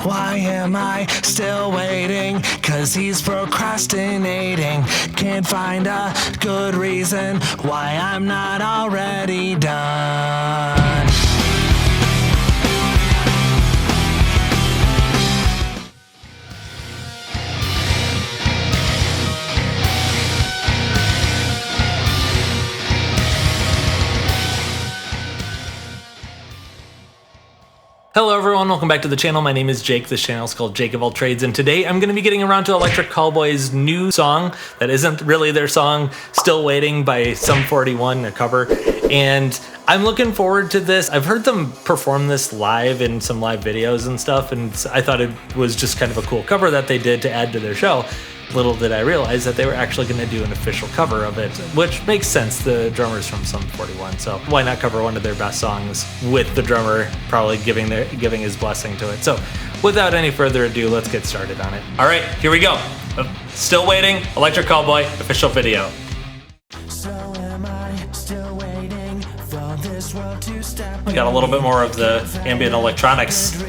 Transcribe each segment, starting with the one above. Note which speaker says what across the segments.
Speaker 1: Why am I still waiting? Cause he's procrastinating. Can't find a good reason why I'm not already done.
Speaker 2: Hello everyone, welcome back to the channel. My name is Jake. This channel is called Jake of All Trades, and today I'm going to be getting around to Electric Callboy's new song that isn't really their song, Still Waiting by Sum 41, a cover, and I'm looking forward to this. I've heard them perform this live in some live videos and stuff, and I thought it was just kind of a cool cover that they did to add to their show. Little did I realize that they were actually going to do an official cover of it, which makes sense. The drummer's from Sum 41, so why not cover one of their best songs with the drummer probably giving his blessing to it. So without any further ado, let's get started on it. All right, here we go. Still Waiting, Electric Callboy, official video. We got a little bit more of the ambient electronics.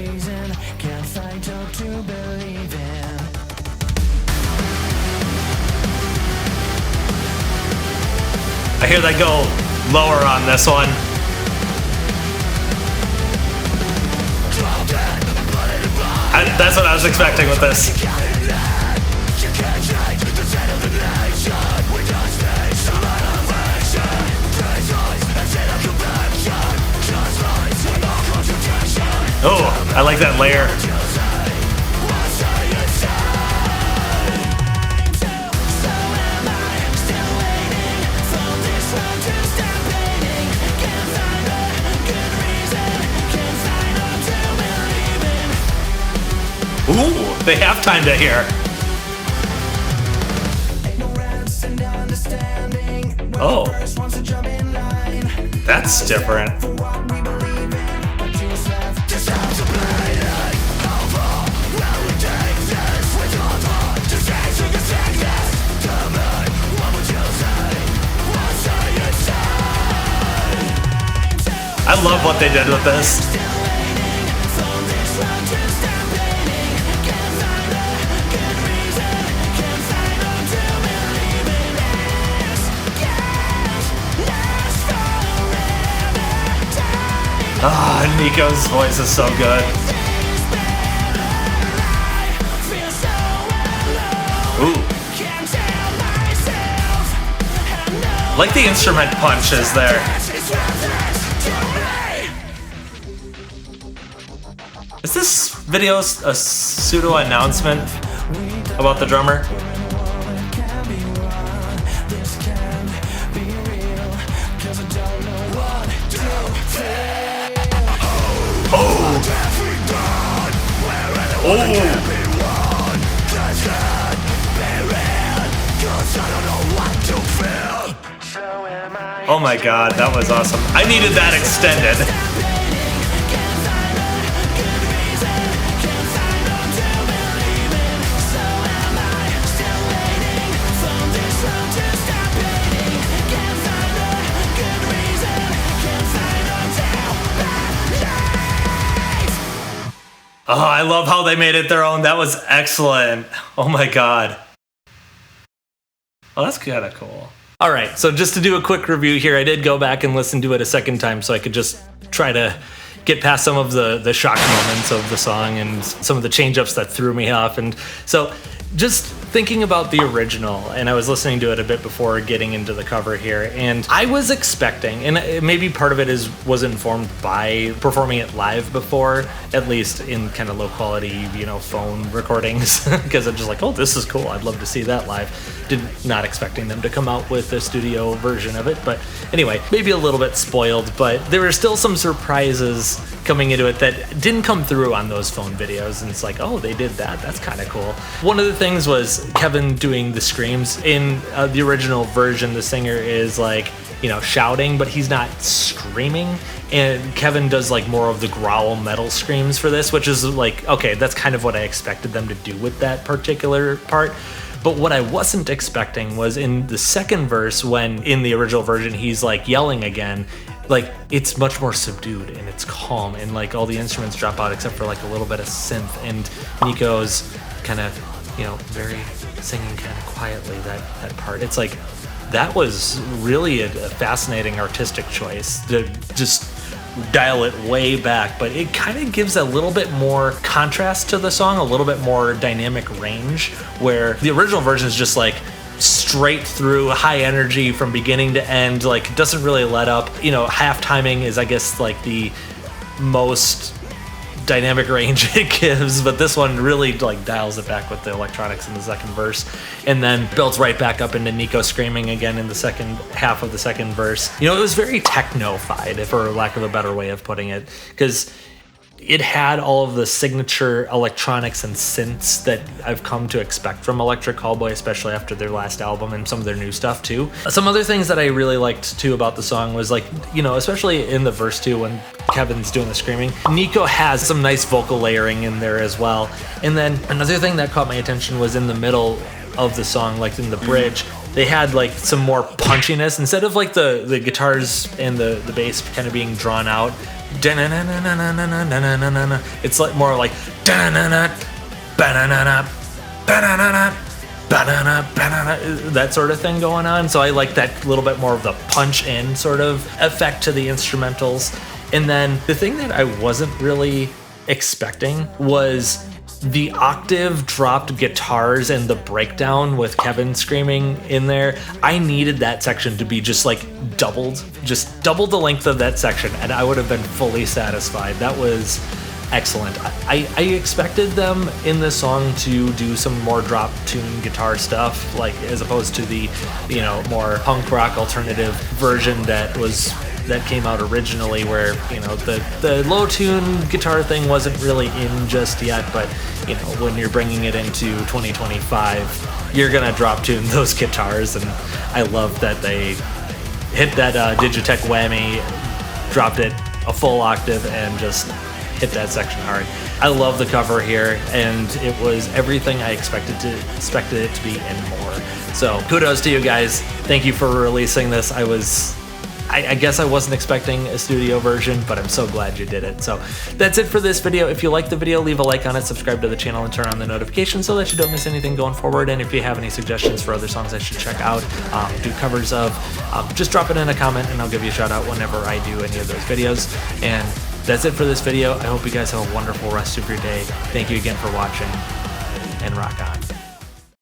Speaker 2: I hear they go lower on this one. That's what I was expecting with this. Oh, I like that layer. Ooh, they have time to hear. Oh, that's different. I love what they did with this. Ah, Nico's voice is so good. Ooh. Like the instrument punches there. Is this video a pseudo announcement about the drummer? Oh my god, that was awesome. I needed that extended. Oh, I love how they made it their own. That was excellent. Oh my god. Oh, that's kind of cool. All right, so just to do a quick review here, I did go back and listen to it a second time so I could just try to get past some of the shock moments of the song and some of the change-ups that threw me off. And so just thinking about the original, and I was listening to it a bit before getting into the cover here, and I was expecting, and maybe part of it was informed by performing it live before, at least in kind of low quality, phone recordings, because I'm just like, oh, this is cool. I'd love to see that live. Not expecting them to come out with a studio version of it, but anyway, maybe a little bit spoiled, but there were still some surprises coming into it that didn't come through on those phone videos, and it's like, oh, they did that. That's kind of cool. One of the things was Kevin doing the screams. In the original version, the singer is like, shouting, but he's not screaming. And Kevin does like more of the growl metal screams for this, which is like, okay, that's kind of what I expected them to do with that particular part. But what I wasn't expecting was in the second verse, when in the original version he's like yelling again, like it's much more subdued and it's calm, and like all the instruments drop out except for like a little bit of synth, and Nico's kind of, you know, very singing kind of quietly that part. It's like that was really a fascinating artistic choice to just dial it way back, but it kind of gives a little bit more contrast to the song, a little bit more dynamic range, where the original version is just like straight through, high energy from beginning to end, like doesn't really let up. You know, half timing is, I guess, like the most dynamic range it gives, but this one really like dials it back with the electronics in the second verse, and then builds right back up into Nico screaming again in the second half of the second verse. You know, it was very techno-fied, for lack of a better way of putting it, because it had all of the signature electronics and synths that I've come to expect from Electric Callboy, especially after their last album and some of their new stuff too. Some other things that I really liked too about the song was, like, you know, especially in the verse 2 when Kevin's doing the screaming, Nico has some nice vocal layering in there as well. And then another thing that caught my attention was in the middle of the song, like in the bridge, they had like some more punchiness. Instead of like the guitars and the bass kind of being drawn out, it's like more like that sort of thing going on. So I like that little bit more of the punch in sort of effect to the instrumentals. And then the thing that I wasn't really expecting was the octave dropped guitars and the breakdown with Kevin screaming in there. I needed that section to be just like doubled, just double the length of that section, and I would have been fully satisfied. That was excellent. I expected them in this song to do some more drop tune guitar stuff, like as opposed to the, you know, more punk rock alternative version that came out originally, where, you know, the low tune guitar thing wasn't really in just yet, but, you know, when you're bringing it into 2025, you're gonna drop tune those guitars, and I love that they hit that Digitech whammy, dropped it a full octave, and just hit that section hard. I love the cover here, and it was everything I expected it to be and more. So kudos to you guys. Thank you for releasing this. I guess I wasn't expecting a studio version, but I'm so glad you did it. So that's it for this video. If you like the video, leave a like on it, subscribe to the channel, and turn on the notifications so that you don't miss anything going forward. And if you have any suggestions for other songs I should check out, do covers of, just drop it in a comment and I'll give you a shout out whenever I do any of those videos. And that's it for this video. I hope you guys have a wonderful rest of your day. Thank you again for watching, and rock on.